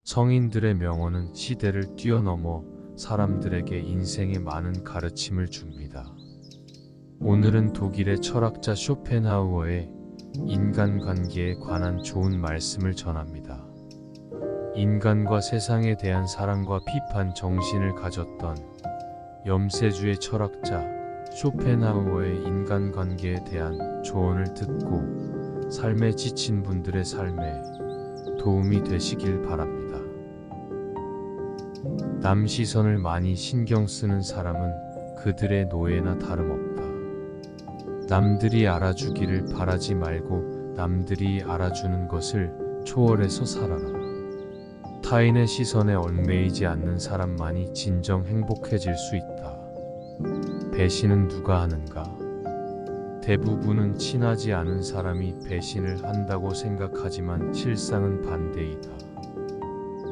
성인들의 명언은 시대를 뛰어넘어 사람들에게 인생의 많은 가르침을 줍니다. 오늘은 독일의 철학자 쇼펜하우어의 인간관계에 관한 좋은 말씀을 전합니다. 인간과 세상에 대한 사랑과 비판 정신을 가졌던 염세주의 철학자 쇼펜하우어의 인간관계에 대한 조언을 듣고 삶에 지친 분들의 삶에 도움이 되시길 바랍니다. 남 시선을 많이 신경 쓰는 사람은 그들의 노예나 다름없다. 남들이 알아주기를 바라지 말고 남들이 알아주는 것을 초월해서 살아라. 타인의 시선에 얽매이지 않는 사람만이 진정 행복해질 수 있다. 배신은 누가 하는가? 대부분은 친하지 않은 사람이 배신을 한다고 생각하지만 실상은 반대이다.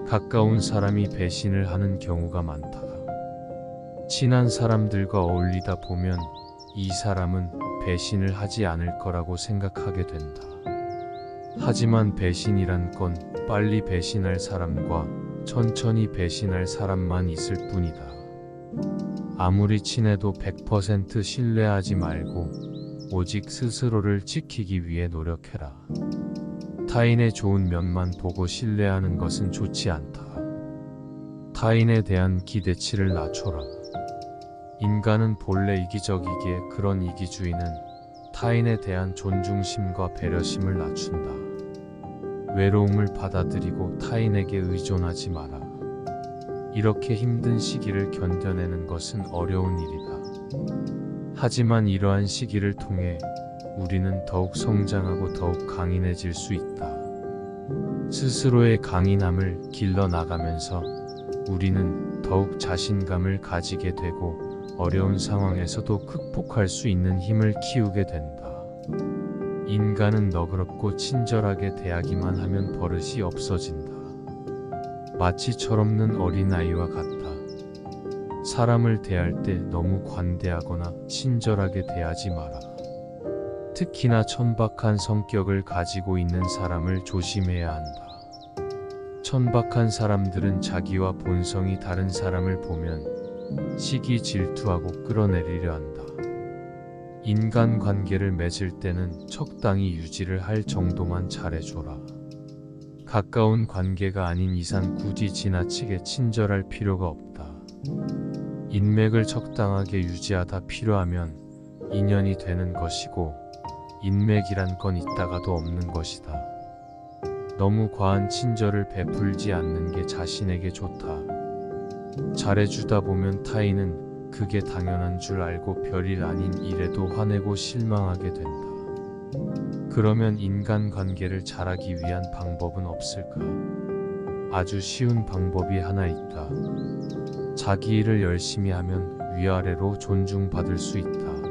가까운 사람이 배신을 하는 경우가 많다. 친한 사람들과 어울리다 보면 이 사람은 배신을 하지 않을 거라고 생각하게 된다. 하지만 배신이란 건 빨리 배신할 사람과 천천히 배신할 사람만 있을 뿐이다. 아무리 친해도 100% 신뢰하지 말고 오직 스스로를 지키기 위해 노력해라. 타인의 좋은 면만 보고 신뢰하는 것은 좋지 않다. 타인에 대한 기대치를 낮춰라. 인간은 본래 이기적이기에 그런 이기주의는 타인에 대한 존중심과 배려심을 낮춘다. 외로움을 받아들이고 타인에게 의존하지 마라. 이렇게 힘든 시기를 견뎌내는 것은 어려운 일이다. 하지만 이러한 시기를 통해 우리는 더욱 성장하고 더욱 강인해질 수 있다. 스스로의 강인함을 길러나가면서 우리는 더욱 자신감을 가지게 되고 어려운 상황에서도 극복할 수 있는 힘을 키우게 된다. 인간은 너그럽고 친절하게 대하기만 하면 버릇이 없어진다. 마치 철없는 어린아이와 같다. 사람을 대할 때 너무 관대하거나 친절하게 대하지 마라. 특히나 천박한 성격을 가지고 있는 사람을 조심해야 한다. 천박한 사람들은 자기와 본성이 다른 사람을 보면 시기 질투하고 끌어내리려 한다. 인간관계를 맺을 때는 적당히 유지를 할 정도만 잘해줘라. 가까운 관계가 아닌 이상 굳이 지나치게 친절할 필요가 없다. 인맥을 적당하게 유지하다 필요하면 인연이 되는 것이고 인맥이란 건 있다가도 없는 것이다. 너무 과한 친절을 베풀지 않는 게 자신에게 좋다. 잘해주다 보면 타인은 그게 당연한 줄 알고 별일 아닌 일에도 화내고 실망하게 된다. 그러면 인간관계를 잘하기 위한 방법은 없을까? 아주 쉬운 방법이 하나 있다. 자기 일을 열심히 하면 위아래로 존중받을 수 있다.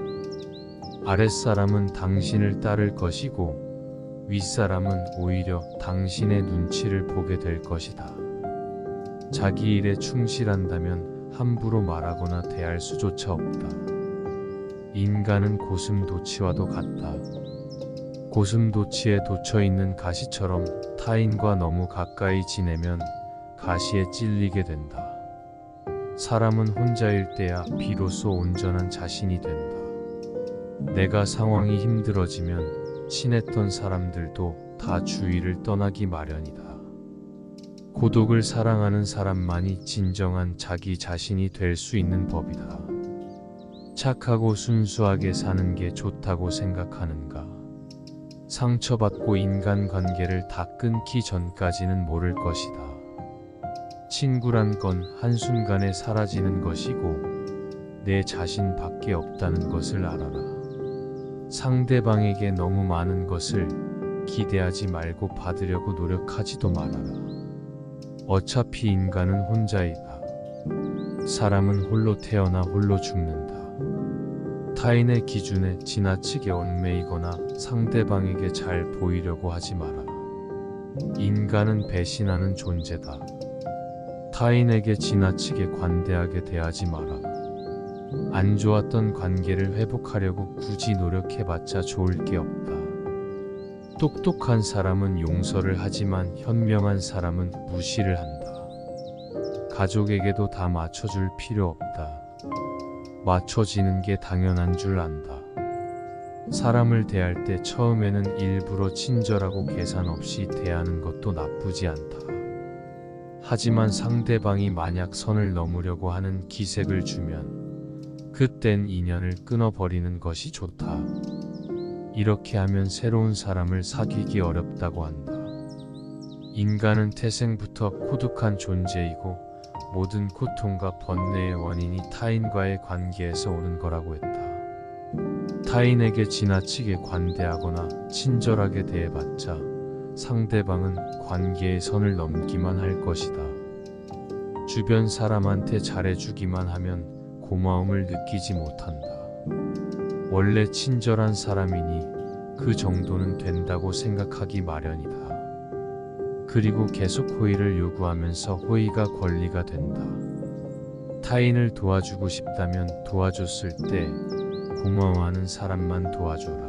아랫사람은 당신을 따를 것이고 윗사람은 오히려 당신의 눈치를 보게 될 것이다. 자기 일에 충실한다면 함부로 말하거나 대할 수조차 없다. 인간은 고슴도치와도 같다. 고슴도치에 돋쳐있는 가시처럼 타인과 너무 가까이 지내면 가시에 찔리게 된다. 사람은 혼자일 때야 비로소 온전한 자신이 된다. 내가 상황이 힘들어지면 친했던 사람들도 다 주위를 떠나기 마련이다. 고독을 사랑하는 사람만이 진정한 자기 자신이 될 수 있는 법이다. 착하고 순수하게 사는 게 좋다고 생각하는가? 상처받고 인간관계를 다 끊기 전까지는 모를 것이다. 친구란 건 한순간에 사라지는 것이고 내 자신밖에 없다는 것을 알아라. 상대방에게 너무 많은 것을 기대하지 말고 받으려고 노력하지도 말아라. 어차피 인간은 혼자이다. 사람은 홀로 태어나 홀로 죽는다. 타인의 기준에 지나치게 얽매이거나 상대방에게 잘 보이려고 하지 마라. 인간은 배신하는 존재다. 타인에게 지나치게 관대하게 대하지 마라. 안 좋았던 관계를 회복하려고 굳이 노력해봤자 좋을 게 없다. 똑똑한 사람은 용서를 하지만 현명한 사람은 무시를 한다. 가족에게도 다 맞춰줄 필요 없다. 맞춰지는 게 당연한 줄 안다. 사람을 대할 때 처음에는 일부러 친절하고 계산 없이 대하는 것도 나쁘지 않다. 하지만 상대방이 만약 선을 넘으려고 하는 기색을 주면 그땐 인연을 끊어버리는 것이 좋다. 이렇게 하면 새로운 사람을 사귀기 어렵다고 한다. 인간은 태생부터 고독한 존재이고 모든 고통과 번뇌의 원인이 타인과의 관계에서 오는 거라고 했다. 타인에게 지나치게 관대하거나 친절하게 대해봤자 상대방은 관계의 선을 넘기만 할 것이다. 주변 사람한테 잘해주기만 하면 고마움을 느끼지 못한다. 원래 친절한 사람이니 그 정도는 된다고 생각하기 마련이다. 그리고 계속 호의를 요구하면서 호의가 권리가 된다. 타인을 도와주고 싶다면 도와줬을 때 고마워하는 사람만 도와줘라.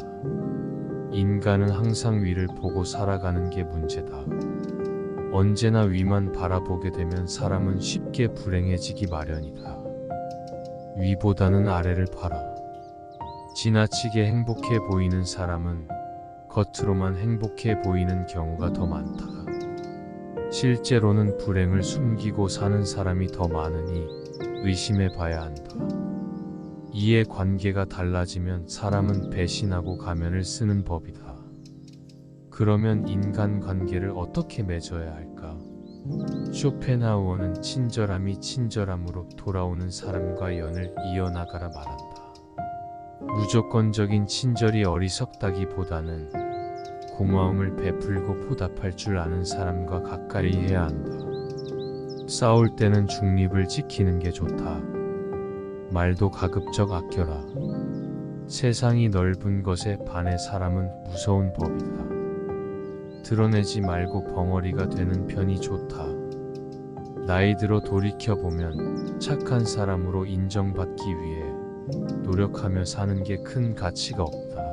인간은 항상 위를 보고 살아가는 게 문제다. 언제나 위만 바라보게 되면 사람은 쉽게 불행해지기 마련이다. 위보다는 아래를 봐라. 지나치게 행복해 보이는 사람은 겉으로만 행복해 보이는 경우가 더 많다. 실제로는 불행을 숨기고 사는 사람이 더 많으니 의심해 봐야 한다. 이해 관계가 달라지면 사람은 배신하고 가면을 쓰는 법이다. 그러면 인간관계를 어떻게 맺어야 할까? 쇼펜하우어는 친절함이 친절함으로 돌아오는 사람과 연을 이어나가라 말한다. 무조건적인 친절이 어리석다기보다는 고마움을 베풀고 보답할 줄 아는 사람과 가까이 해야 한다. 싸울 때는 중립을 지키는 게 좋다. 말도 가급적 아껴라. 세상이 넓은 것에 반해 사람은 무서운 법이다. 드러내지 말고 벙어리가 되는 편이 좋다. 나이 들어 돌이켜보면 착한 사람으로 인정받기 위해 노력하며 사는 게 큰 가치가 없다.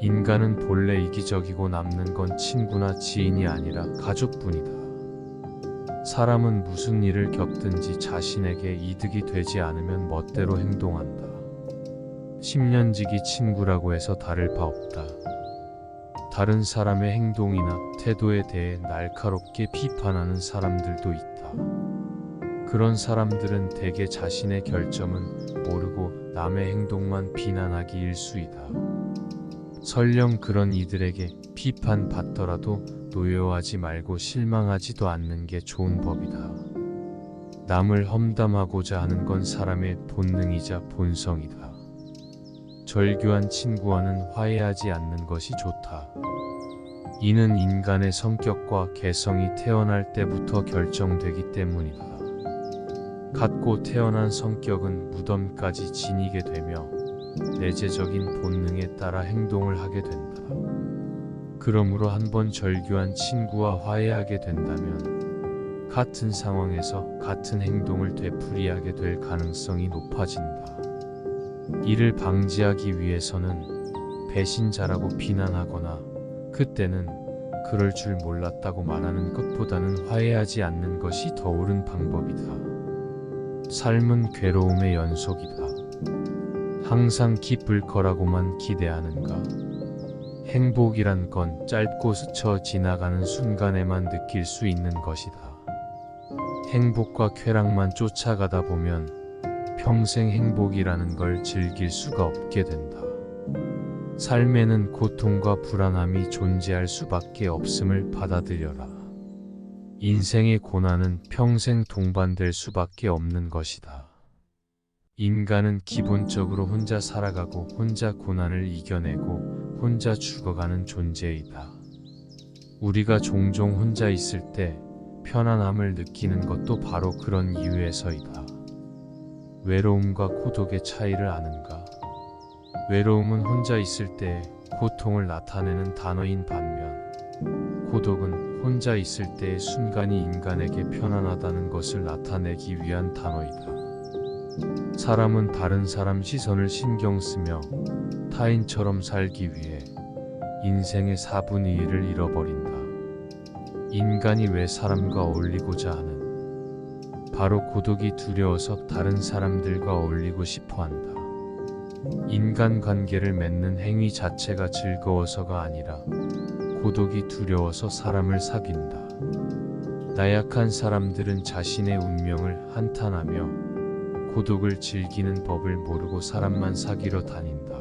인간은 본래 이기적이고 남는 건 친구나 지인이 아니라 가족뿐이다. 사람은 무슨 일을 겪든지 자신에게 이득이 되지 않으면 멋대로 행동한다. 10년지기 친구라고 해서 다를 바 없다. 다른 사람의 행동이나 태도에 대해 날카롭게 비판하는 사람들도 있다. 그런 사람들은 대개 자신의 결점은 모르고 남의 행동만 비난하기 일쑤이다. 설령 그런 이들에게 비판받더라도 노여워하지 말고 실망하지도 않는 게 좋은 법이다. 남을 험담하고자 하는 건 사람의 본능이자 본성이다. 절규한 친구와는 화해하지 않는 것이 좋다. 이는 인간의 성격과 개성이 태어날 때부터 결정되기 때문이다. 갖고 태어난 성격은 무덤까지 지니게 되며 내재적인 본능에 따라 행동을 하게 된다. 그러므로 한번 절규한 친구와 화해하게 된다면 같은 상황에서 같은 행동을 되풀이하게 될 가능성이 높아진다. 이를 방지하기 위해서는 배신자라고 비난하거나 그때는 그럴 줄 몰랐다고 말하는 것보다는 화해하지 않는 것이 더 옳은 방법이다. 삶은 괴로움의 연속이다. 항상 기쁠 거라고만 기대하는가? 행복이란 건 짧고 스쳐 지나가는 순간에만 느낄 수 있는 것이다. 행복과 쾌락만 쫓아가다 보면 평생 행복이라는 걸 즐길 수가 없게 된다. 삶에는 고통과 불안함이 존재할 수밖에 없음을 받아들여라. 인생의 고난은 평생 동반될 수밖에 없는 것이다. 인간은 기본적으로 혼자 살아가고 혼자 고난을 이겨내고 혼자 죽어가는 존재이다. 우리가 종종 혼자 있을 때 편안함을 느끼는 것도 바로 그런 이유에서이다. 외로움과 고독의 차이를 아는가? 외로움은 혼자 있을 때 고통을 나타내는 단어인 반면 고독은 혼자 있을 때의 순간이 인간에게 편안하다는 것을 나타내기 위한 단어이다. 사람은 다른 사람 시선을 신경 쓰며 타인처럼 살기 위해 인생의 4분의 1을 잃어버린다. 인간이 왜 사람과 어울리고자 하는 바로 고독이 두려워서 다른 사람들과 어울리고 싶어 한다. 인간관계를 맺는 행위 자체가 즐거워서가 아니라 고독이 두려워서 사람을 사귄다. 나약한 사람들은 자신의 운명을 한탄하며 고독을 즐기는 법을 모르고 사람만 사귀러 다닌다.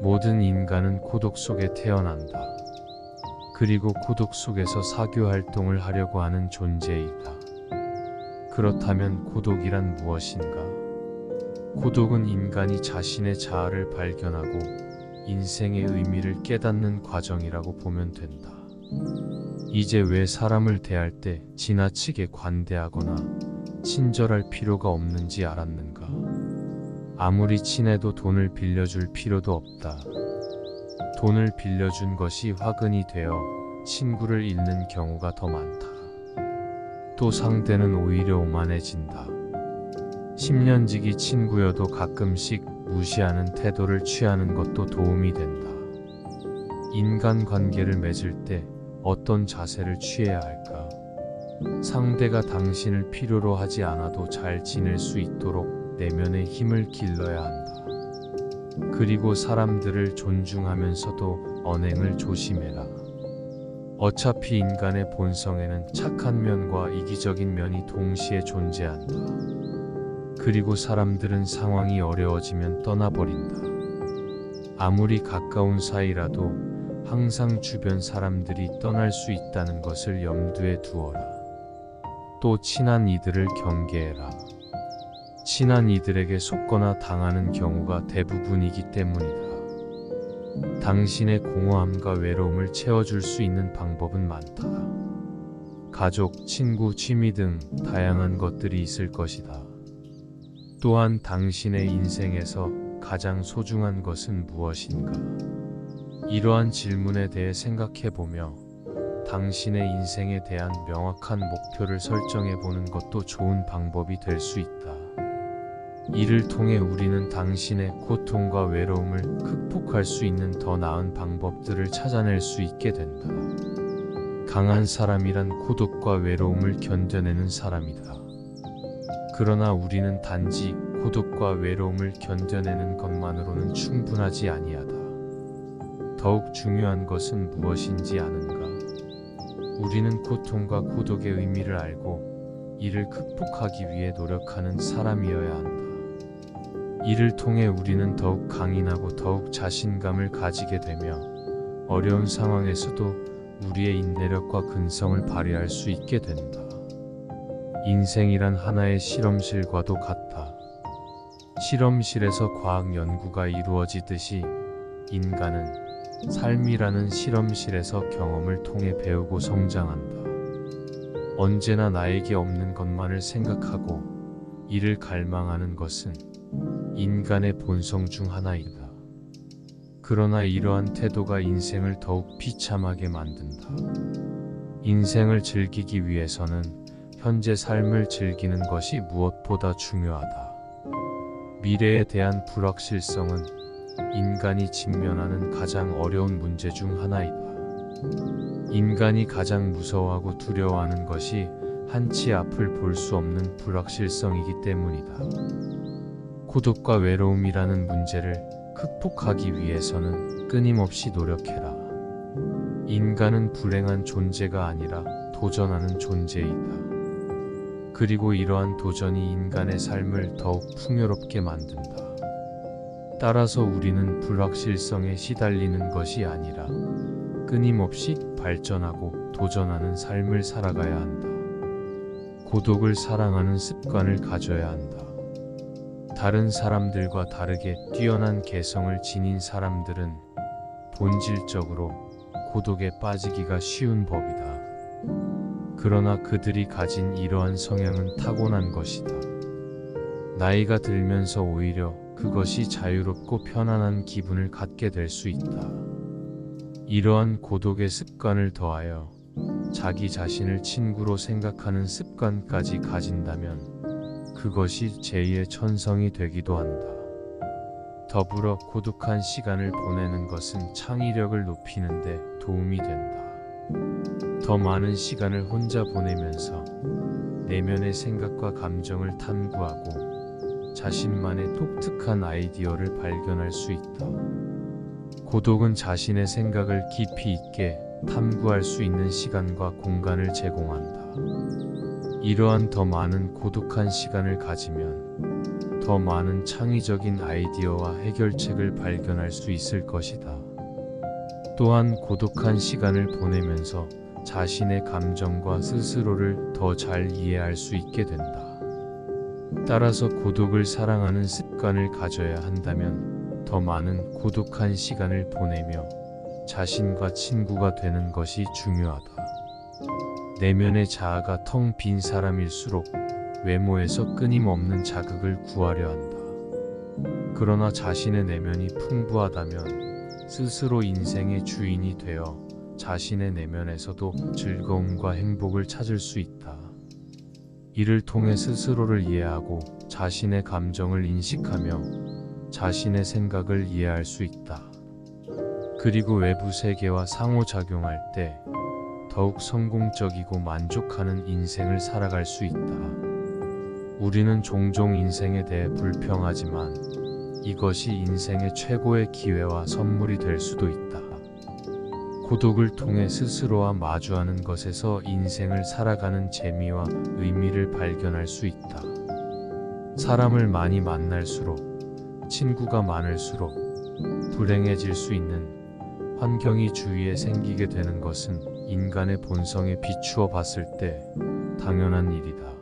모든 인간은 고독 속에 태어난다. 그리고 고독 속에서 사교 활동을 하려고 하는 존재이다. 그렇다면 고독이란 무엇인가? 고독은 인간이 자신의 자아를 발견하고 인생의 의미를 깨닫는 과정이라고 보면 된다. 이제 왜 사람을 대할 때 지나치게 관대하거나 친절할 필요가 없는지 알았는가? 아무리 친해도 돈을 빌려줄 필요도 없다. 돈을 빌려준 것이 화근이 되어 친구를 잃는 경우가 더 많다. 또 상대는 오히려 오만해진다. 10년지기 친구여도 가끔씩 무시하는 태도를 취하는 것도 도움이 된다. 인간관계를 맺을 때 어떤 자세를 취해야 할까? 상대가 당신을 필요로 하지 않아도 잘 지낼 수 있도록 내면의 힘을 길러야 한다. 그리고 사람들을 존중하면서도 언행을 조심해라. 어차피 인간의 본성에는 착한 면과 이기적인 면이 동시에 존재한다. 그리고 사람들은 상황이 어려워지면 떠나버린다. 아무리 가까운 사이라도 항상 주변 사람들이 떠날 수 있다는 것을 염두에 두어라. 또 친한 이들을 경계해라. 친한 이들에게 속거나 당하는 경우가 대부분이기 때문이다. 당신의 공허함과 외로움을 채워줄 수 있는 방법은 많다. 가족, 친구, 취미 등 다양한 것들이 있을 것이다. 또한 당신의 인생에서 가장 소중한 것은 무엇인가? 이러한 질문에 대해 생각해보며 당신의 인생에 대한 명확한 목표를 설정해보는 것도 좋은 방법이 될 수 있다. 이를 통해 우리는 당신의 고통과 외로움을 극복할 수 있는 더 나은 방법들을 찾아낼 수 있게 된다. 강한 사람이란 고독과 외로움을 견뎌내는 사람이다. 그러나 우리는 단지 고독과 외로움을 견뎌내는 것만으로는 충분하지 아니하다. 더욱 중요한 것은 무엇인지 아는가? 우리는 고통과 고독의 의미를 알고 이를 극복하기 위해 노력하는 사람이어야 한다. 이를 통해 우리는 더욱 강인하고 더욱 자신감을 가지게 되며 어려운 상황에서도 우리의 인내력과 근성을 발휘할 수 있게 된다. 인생이란 하나의 실험실과도 같다. 실험실에서 과학 연구가 이루어지듯이 인간은 삶이라는 실험실에서 경험을 통해 배우고 성장한다. 언제나 나에게 없는 것만을 생각하고 이를 갈망하는 것은 인간의 본성 중 하나이다. 그러나 이러한 태도가 인생을 더욱 비참하게 만든다. 인생을 즐기기 위해서는 현재 삶을 즐기는 것이 무엇보다 중요하다. 미래에 대한 불확실성은 인간이 직면하는 가장 어려운 문제 중 하나이다. 인간이 가장 무서워하고 두려워하는 것이 한치 앞을 볼 수 없는 불확실성이기 때문이다. 고독과 외로움이라는 문제를 극복하기 위해서는 끊임없이 노력해라. 인간은 불행한 존재가 아니라 도전하는 존재이다. 그리고 이러한 도전이 인간의 삶을 더욱 풍요롭게 만든다. 따라서 우리는 불확실성에 시달리는 것이 아니라 끊임없이 발전하고 도전하는 삶을 살아가야 한다. 고독을 사랑하는 습관을 가져야 한다. 다른 사람들과 다르게 뛰어난 개성을 지닌 사람들은 본질적으로 고독에 빠지기가 쉬운 법이다. 그러나 그들이 가진 이러한 성향은 타고난 것이다. 나이가 들면서 오히려 그것이 자유롭고 편안한 기분을 갖게 될 수 있다. 이러한 고독의 습관을 더하여 자기 자신을 친구로 생각하는 습관까지 가진다면 그것이 제2의 천성이 되기도 한다. 더불어 고독한 시간을 보내는 것은 창의력을 높이는 데 도움이 된다. 더 많은 시간을 혼자 보내면서 내면의 생각과 감정을 탐구하고 자신만의 독특한 아이디어를 발견할 수 있다. 고독은 자신의 생각을 깊이 있게 탐구할 수 있는 시간과 공간을 제공한다. 이러한 더 많은 고독한 시간을 가지면 더 많은 창의적인 아이디어와 해결책을 발견할 수 있을 것이다. 또한 고독한 시간을 보내면서 자신의 감정과 스스로를 더 잘 이해할 수 있게 된다. 따라서 고독을 사랑하는 습관을 가져야 한다면 더 많은 고독한 시간을 보내며 자신과 친구가 되는 것이 중요하다. 내면의 자아가 텅 빈 사람일수록 외모에서 끊임없는 자극을 구하려 한다. 그러나 자신의 내면이 풍부하다면 스스로 인생의 주인이 되어 자신의 내면에서도 즐거움과 행복을 찾을 수 있다. 이를 통해 스스로를 이해하고 자신의 감정을 인식하며 자신의 생각을 이해할 수 있다. 그리고 외부 세계와 상호작용할 때 더욱 성공적이고 만족하는 인생을 살아갈 수 있다. 우리는 종종 인생에 대해 불평하지만 이것이 인생의 최고의 기회와 선물이 될 수도 있다. 고독을 통해 스스로와 마주하는 것에서 인생을 살아가는 재미와 의미를 발견할 수 있다. 사람을 많이 만날수록, 친구가 많을수록 불행해질 수 있는 환경이 주위에 생기게 되는 것은 인간의 본성에 비추어 봤을 때 당연한 일이다.